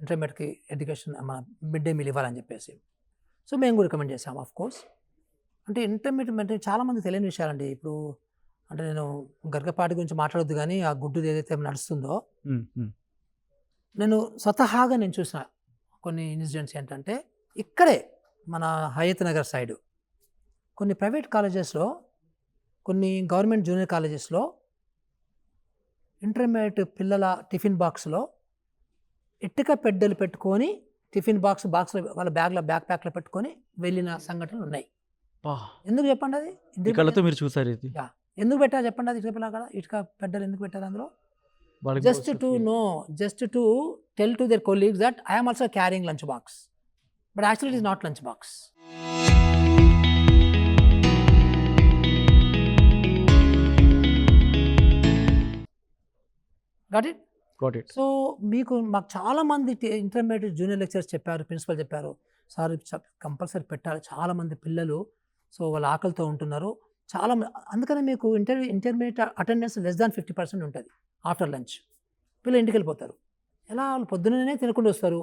ఇంటర్మీడియట్కి education మన mid day meal ఇవ్వాలని చెప్పేసి. సో మేము కూడా రికమెండ్ చేసాం ఆఫ్ కోర్స్. అంటే ఇంటర్మీడియట్ అంటే చాలామంది తెలియని విషయాలండి. ఇప్పుడు అంటే నేను గర్గపాటి గురించి మాట్లాడొద్దు కానీ ఆ గుడ్డు ఏదైతే నడుస్తుందో నేను స్వతహాగా నేను చూసిన కొన్ని ఇన్సిడెంట్స్ ఏంటంటే ఇక్కడే మన హయత్ నగర్ సైడు కొన్ని ప్రైవేట్ కాలేజెస్లో, కొన్ని గవర్నమెంట్ జూనియర్ కాలేజెస్లో ఇంటర్మీడియట్ పిల్లల టిఫిన్ బాక్స్లో ఇటుక పెడ్డలు పెట్టుకొని టిఫిన్ బాక్స్లో వాళ్ళ బ్యాక్ ప్యాక్లో పెట్టుకొని వెళ్ళిన సంఘటనలు ఉన్నాయి. ఎందుకు చెప్పండి అది? కళ్ళతో మీరు చూసారు ఇది? ఎందుకు పెట్టారు చెప్పండి? అది ఇటుక ఇటుక పెడ్డలు ఎందుకు పెట్టారు అందులో? just to tell to their colleagues that I am also carrying lunch box, but actually it is not lunch box. Got it. So మాకు చాలా మంది ఇంటర్మీడియట్ జూనియర్ లెక్చరర్స్ చెప్పారు, ప్రిన్సిపల్ చెప్పారు, సార్ కంపల్సరీ పెట్టాలి, చాలా మంది పిల్లలు సో వాళ్ళ ఆకలితో ఉంటున్నారు చాలా. అందుకనే మీకు ఇంటర్మీడియట్ అటెండెన్స్ <50% ఉంటుంది ఆఫ్టర్ లంచ్. పిల్లలు ఇంటికి వెళ్ళిపోతారు. ఎలా? వాళ్ళు పొద్దున్నే తినకుండా వస్తారు,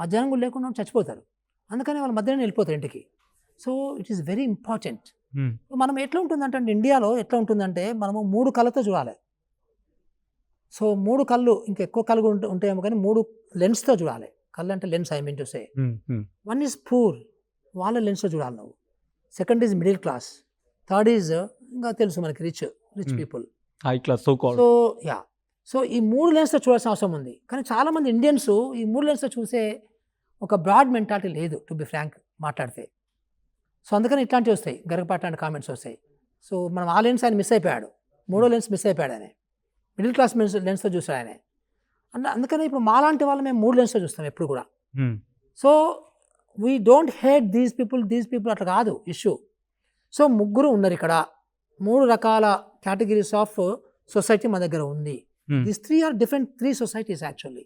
మధ్యాహ్నం కూడా లేకుండా చచ్చిపోతారు. అందుకని వాళ్ళు మధ్యాహ్నం వెళ్ళిపోతారు ఇంటికి. So it is very important. మనం ఎట్లా ఉంటుందంటే ఇండియాలో ఎట్లా ఉంటుందంటే మనము 3 కళ్ళతో చూడాలి. సో 3 కళ్ళు, ఇంకా ఎక్కువ కళ్ళు ఉంటాయేమో కానీ 3 లెన్స్తో చూడాలి. కళ్ళు అంటే lens, I mean to say. 1 is poor, వాళ్ళ లెన్స్తో చూడాలి నువ్వు. 2nd is middle class, 3rd is ఇంకా తెలుసు మనకి rich people, high class. So ఈ 3 లెన్స్తో చూడాల్సిన అవసరం ఉంది. కానీ చాలామంది ఇండియన్స్ ఈ 3 లెన్స్తో చూసే ఒక బ్రాడ్ మెంటాలిటీ లేదు, టు బి ఫ్రాంక్ మాట్లాడితే. సో అందుకని ఇట్లాంటివి వస్తాయి, గరగపాటి లాంటి కామెంట్స్ వస్తాయి. సో మనం ఆ లెన్స్ ఆయన మిస్ అయిపోయాడు, 3వ లెన్స్ మిస్ అయిపోయాడు ఆయన, మిడిల్ క్లాస్ లెన్స్తో చూసాడు ఆయన. అందుకని ఇప్పుడు మాలాంటి వాళ్ళు మేము 3 లెన్స్తో చూస్తాం ఎప్పుడు కూడా. So we don't hate these people అట్లా కాదు ఇష్యూ. సో 3 ఉన్నారు ఇక్కడ, 3 రకాల కేటగిరీస్ ఆఫ్ సొసైటీ మన దగ్గర ఉంది. These 3 are different 3 societies actually.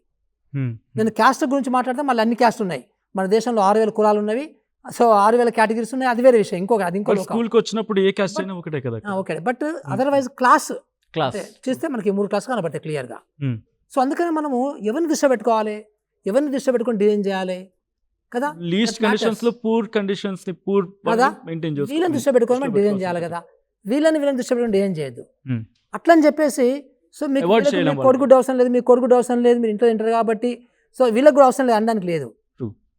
నేను క్యాస్ట్ గురించి మాట్లాడితే మళ్ళీ అన్ని క్యాస్ట్ ఉన్నాయి మన దేశంలో, 6,000 కులాలు ఉన్నవి. సో 6,000 కేటగిరీస్ ఉన్నాయి, అది వేరే విషయం. అది ఇంకో స్కూల్కి వచ్చినప్పుడు ఏ క్యాస్ట్ అయినా ఒకటే కదా. ఓకే, బట్ అదర్వైజ్ క్లాస్ చేస్తే మనకి 3 క్లాస్ కనబడతాయి క్లియర్గా. సో అందుకని మనము ఎవరిని దృష్టి పెట్టుకోవాలి, ఎవరిని దృష్టి పెట్టుకొని డిజైన్ చేయాలి కదా. లీస్ట్ కండిషన్స్ లో పూర్ కండిషన్స్ ని పూర్ కదా, మెయింటైన్ చేయాలి. వీళ్ళని దృష్టి పెట్టుకొని మనం డిజైన్ చేయాలి కదా. వీళ్ళని దృష్టి పెట్టుకొని డిజైన్ చేయొద్దు అట్లని చెప్పేసి. సో మీకు కొడుకు అవసరం లేదు, మీకు కొడుకు అవసరం లేదు, మీరు ఇంట్లో తింటారు కాబట్టి సో వీళ్ళకి కూడా అవసరం లేదు అనడానికి లేదు.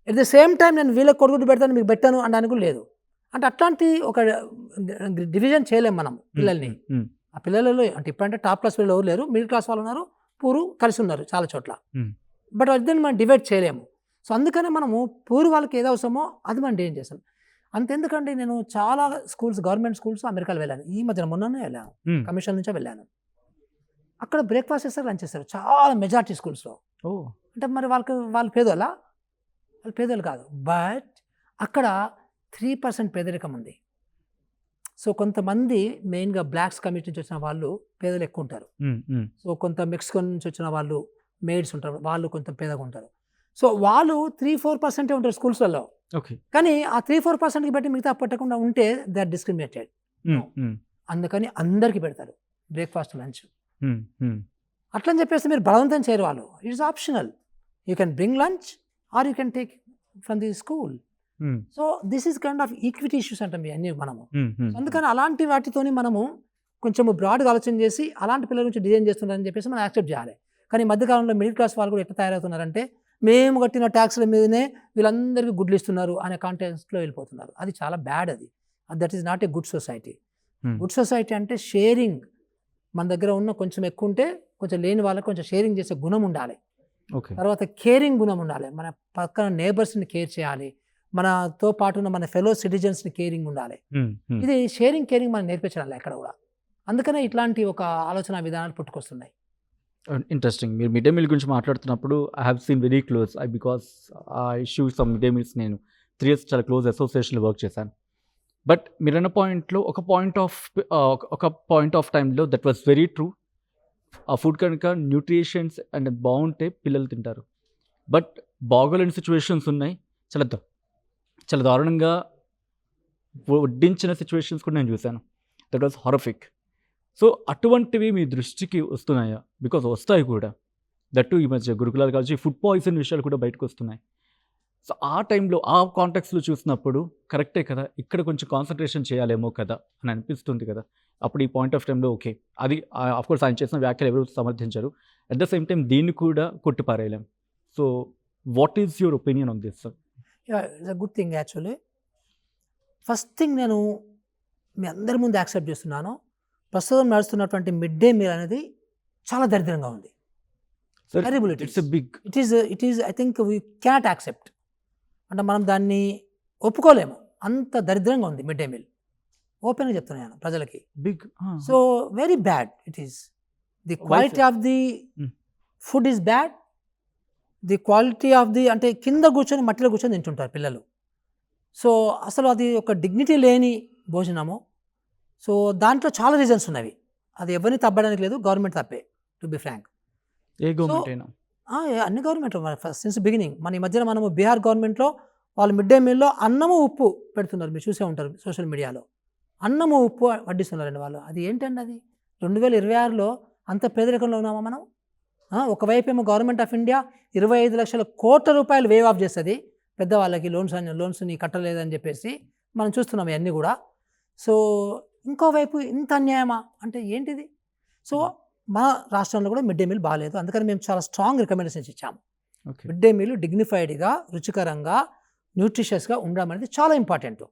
ఎట్ ద సేమ్ టైం నేను వీళ్ళకి కొడుకు పెడతాను మీకు పెట్టాను అనడానికి కూడా లేదు. అంటే అట్లాంటి ఒక డివిజన్ చేయలేము మనం పిల్లల్ని. ఆ పిల్లలలో అంటే ఇప్పుడంటే టాప్ క్లాస్ పిల్లలు ఎవరు లేరు, మిడిల్ క్లాస్ వాళ్ళు ఉన్నారు, పూరు కలిసి ఉన్నారు చాలా చోట్ల. బట్ అదని మనం డివైడ్ చేయలేము. సో అందుకనే మనము పూర్ వాళ్ళకి ఏదో అవసరమో అది మనం డిజైన్ చేస్తాం. అంతెందుకండి, నేను చాలా స్కూల్స్, గవర్నమెంట్ స్కూల్స్ అమెరికాలో వెళ్ళాను. ఈ మధ్యన మొన్ననే వెళ్ళాను, కమిషన్ నుంచే వెళ్ళాను. అక్కడ బ్రేక్ఫాస్ట్ చేస్తారు, లంచ్ చేస్తారు చాలా మెజారిటీ స్కూల్స్లో. అంటే మరి వాళ్ళు పేదోళ్ళ? వాళ్ళు పేదోళ్ళు కాదు, బట్ అక్కడ 3% పేదరికం ఉంది. సో కొంతమంది మెయిన్గా బ్లాక్స్ కమ్యూనిటీ నుంచి వచ్చిన వాళ్ళు పేదలు ఎక్కువ ఉంటారు. సో కొంత మెక్సికన్ నుంచి వచ్చిన వాళ్ళు మేడ్స్ ఉంటారు, వాళ్ళు కొంత పేదగా ఉంటారు. సో వాళ్ళు 3-4% ఉంటారు స్కూల్స్లలో. కానీ ఆ 3-4%కి బట్టి మిగతా పెట్టకుండా ఉంటే దే ఆర్ డిస్క్రిమినేటెడ్. అందుకని అందరికీ పెడతారు బ్రేక్ఫాస్ట్, లంచ్. అట్లని చెప్పేసి మీరు బలవంతం చేయరు వాళ్ళు. It's optional. You can bring lunch or you can take from the school. So this is kind of equity issues అంటాం అన్నీ మనము. అందుకని అలాంటి వాటితోని మనము కొంచెం బ్రాడ్గా ఆలోచన చేసి అలాంటి పిల్లల నుంచి డిజైన్ చేస్తున్నారని చెప్పేసి మనం యాక్సెప్ట్ చేయాలి. కానీ ఈ మధ్యకాలంలో మిడిల్ క్లాస్ వాళ్ళు కూడా ఎట్లా తయారవుతున్నారంటే మేము కట్టిన ట్యాక్స్ల మీదనే వీళ్ళందరికీ గుడ్లు ఇస్తున్నారు అనే కాంటెక్స్ట్లో వెళ్ళిపోతున్నారు. అది చాలా bad. That is not a good society. Good society అంటే షేరింగ్. మన దగ్గర ఉన్న కొంచెం ఎక్కువ ఉంటే కొంచెం లేని వాళ్ళకి కొంచెం షేరింగ్ చేసే గుణం ఉండాలి. తర్వాత కేరింగ్ గుణం ఉండాలి. మన పక్కన నేబర్స్ని కేర్ చేయాలి, మనతో పాటు ఉన్న మన ఫెలో సిటిజన్స్ని కేరింగ్ ఉండాలి. ఇది షేరింగ్ కేరింగ్ మనం నేర్పించాలి ఎక్కడ కూడా. అందుకనే ఇట్లాంటి ఒక ఆలోచన విధానాలు పుట్టుకొస్తున్నాయి. ఇంట్రెస్టింగ్. మీరు మిడ్ డే మీల్ గురించి మాట్లాడుతున్నప్పుడు I have seen very close because ఆ issues of mid day meals నేను 3 years చాలా క్లోజ్ అసోసియేషన్లో వర్క్ చేశాను. బట్ మీరన్న పాయింట్లో ఒక పాయింట్ ఆఫ్ టైంలో దట్ వాస్ వెరీ ట్రూ. ఆ ఫుడ్ కనుక న్యూట్రిషన్స్ అండ్ బాగుంటే పిల్లలు తింటారు. బట్ బాగోలేని సిచ్యువేషన్స్ ఉన్నాయి, చాలా దారుణంగా వడ్డించిన సిచ్యువేషన్స్ కూడా నేను చూశాను. That was హారఫిక్. సో అటువంటివి మీ దృష్టికి వస్తున్నాయా? బికాజ్ వస్తాయి కూడా. దట్టు ఈ మధ్య గురుకులాలు కావచ్చు ఫుడ్ పాయిజన్ విషయాలు కూడా బయటకు వస్తున్నాయి. సో ఆ టైంలో ఆ కాంటాక్ట్స్లో చూసినప్పుడు కరెక్టే కదా, ఇక్కడ కొంచెం కాన్సన్ట్రేషన్ చేయాలేమో కదా అని అనిపిస్తుంది కదా. అప్పుడు ఈ పాయింట్ ఆఫ్ టైంలో ఓకే, అది కోర్స్ ఆయన చేసిన వ్యాఖ్యలు ఎవరు సమర్థించారు. అట్ ద సేమ్ టైం దీన్ని కూడా కొట్టిపారేయలేం. So what is your opinion on this sir? It's a good thing actually. First thing నేను మీ అందరి ముందు యాక్సెప్ట్ చేస్తున్నాను, ప్రస్తుతం నడుస్తున్నటువంటి మిడ్ డే మీల్ అనేది చాలా దరిద్రంగా ఉంది. Terrible it is. It's a big. It is I think we cannot accept. అంటే మనం దాన్ని ఒప్పుకోలేము, అంత దరిద్రంగా ఉంది మిడ్ డే మీల్. ఓపెన్గా చెప్తున్నాను ప్రజలకి. Big. So very bad it is. The quality of the food is bad. The quality of the అంటే కింద కూర్చొని మట్టిలో కూర్చొని తింటుంటారు పిల్లలు. సో అసలు అది ఒక డిగ్నిటీ లేని భోజనము. సో దాంట్లో చాలా రీజన్స్ ఉన్నవి, అది ఎవరిని తప్పడానికి లేదు, గవర్నమెంట్ తప్పే టు బి ఫ్రాంక్. ఏ గవర్నమెంట్ అయినా అన్ని గవర్నమెంట్ సిన్స్ బిగినింగ్. మన ఈ మధ్యన మనము బీహార్ గవర్నమెంట్లో వాళ్ళు మిడ్ డే మీల్లో అన్నము ఉప్పు పెడుతున్నారు, మీరు చూసే ఉంటారు సోషల్ మీడియాలో. అన్నము ఉప్పు వడ్డిస్తున్నారండి వాళ్ళు. అది ఏంటండి అది? 2026లో అంత పేదరికంలో ఉన్నామా మనం? ఒకవైపు ఏమో గవర్నమెంట్ ఆఫ్ ఇండియా 25 లక్షల కోట్ల రూపాయలు వేవ్ ఆఫ్ చేస్తుంది పెద్దవాళ్ళకి, లోన్స్ని కట్టలేదని చెప్పేసి మనం చూస్తున్నాం ఇవన్నీ కూడా. సో ఇంకోవైపు ఇంత అన్యాయమా అంటే ఏంటిది? సో మా రాష్ట్రంలో కూడా మిడ్ డే మీల్ బాగాలేదు, అందుకని మేము చాలా స్ట్రాంగ్ రికమెండేషన్స్ ఇచ్చాము. మిడ్ డే మీల్ డిగ్నిఫైడ్గా, రుచికరంగా, న్యూట్రిషియస్గా ఉండడం అనేది చాలా ఇంపార్టెంట్.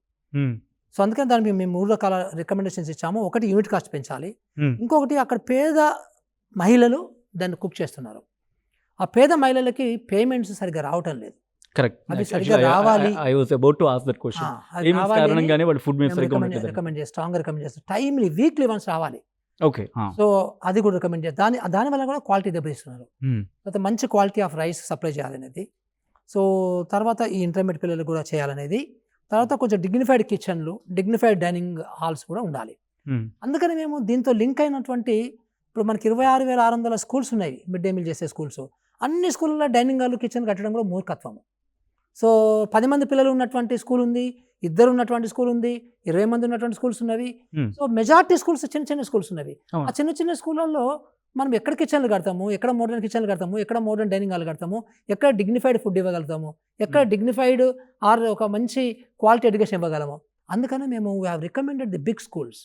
సో అందుకని దానికి మేము 3 రకాల రికమెండేషన్స్ ఇచ్చాము. ఒకటి యూనిట్ కాస్ట్ పెంచాలి, ఇంకొకటి అక్కడ పేద మహిళలు దాన్ని కుక్ చేస్తున్నారు, ఆ పేద మహిళలకి పేమెంట్స్ సరిగ్గా రావటం లేదు. కరెక్ట్, అవి సరిగ్గా రావాలి. రికమెండ్ చేస్తాం, స్ట్రాంగ్ రికమెండ్ చేస్తాం. టైమ్లీ వీక్లీ వన్స్ రావాలి. ఓకే, సో అది కూడా రికమెండ్ చేస్తాం. దానివల్ల కూడా క్వాలిటీ దెబ్బతీస్తున్నారు. తర్వాత మంచి క్వాలిటీ ఆఫ్ రైస్ సప్లై చేయాలనేది. సో తర్వాత ఈ ఇంటర్మీడియట్ పిల్లలు కూడా చేయాలనేది. తర్వాత కొంచెం డిగ్నిఫైడ్ కిచెన్లు, డిగ్నిఫైడ్ డైనింగ్ హాల్స్ కూడా ఉండాలి. అందుకని మేము దీంతో లింక్ అయినటువంటి, ఇప్పుడు మనకి 26,600 స్కూల్స్ ఉన్నాయి మిడ్ డే మీల్ చేసే స్కూల్స్. అన్ని స్కూళ్ళలో డైనింగ్ హాల్, కిచెన్ కట్టడం కూడా మూర్ఖత్వం. సో 10 మంది పిల్లలు ఉన్నటువంటి స్కూల్ ఉంది, 2 ఉన్నటువంటి స్కూల్ ఉంది, 20 మంది ఉన్నటువంటి స్కూల్స్ ఉన్నవి. సో మెజారిటీ స్కూల్స్ చిన్న చిన్న స్కూల్స్ ఉన్నవి. ఆ చిన్న చిన్న స్కూళ్ళల్లో మనం ఎక్కడ కిచెన్లు కడతాము, ఎక్కడ మోడర్న్ కిచెన్లు కడతాము, ఎక్కడ మోడర్న్ డైనింగ్ హాల్ కడతాము, ఎక్కడ డిగ్నిఫైడ్ ఫుడ్ ఇవ్వగలుగుతాము, ఎక్కడ డిగ్నిఫైడ్ ఆర్ ఒక మంచి క్వాలిటీ ఎడ్యుకేషన్ ఇవ్వగలము. అందుకని మేము we have recommended the big schools.